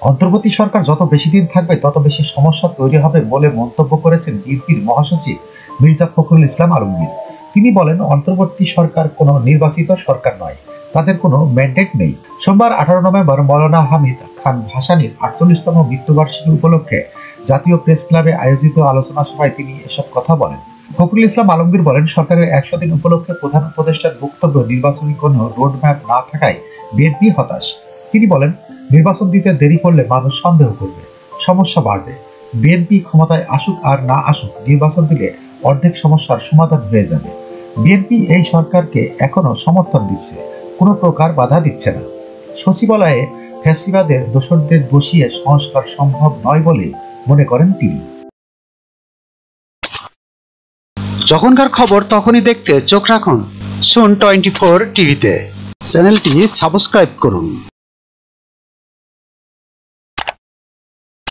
অন্তর্বর্তী সরকার যত বেশি দিন থাকবে তত বেশি সমস্যা তৈরি হবে বলে মন্তব্য করেছেন বিএনপির মহাসচিব মির্জা ফখরুল ইসলাম আলমগীর। তিনি বলেন, অন্তর্বর্তী সরকার কোনো নির্বাচিত সরকার নয়, তাদের কোনো ম্যান্ডেট নেই। সোমবার 18 নভেম্বর মওলানা হামিদ খান ভাসানীর 48তম মৃত্যুবার্ষিকী উপলক্ষে জাতীয় প্রেস ক্লাবে আয়োজিত আলোচনা সভায় তিনি এসব কথা বলেন। ফখরুল ইসলাম আলমগীর বলেন, সরকারের 100 দিন উপলক্ষে প্রধান উপদেষ্টার বক্তব্য নির্বাচনী কোনো রোডম্যাপ না থাকায় বিএনপি হতাশ। তিনি বলেন, নির্বাচন দিতে দেরি করলে মানুষ সন্দেহ করবে, সমস্যা বাড়বে। বিএনপি ক্ষমতায় আসুক আর না আসুক, নির্বাচন দিলে অর্ধেক সমস্যার সমাধান হয়ে যাবে। বিএনপি এই সরকারকে এখনো সমর্থন দিচ্ছে, কোনো প্রকার বাধা দিচ্ছে না। সচিবালয়ে ফ্যাসিবাদের দোসরদের বসিয়ে সংস্কার সম্ভব নয় বলে মনে করেন তিনি। যখনকার খবর তখনই দেখতে চোখ রাখুন সুন 24 টিভিতে। চ্যানেলটি সাবস্ক্রাইব করুন।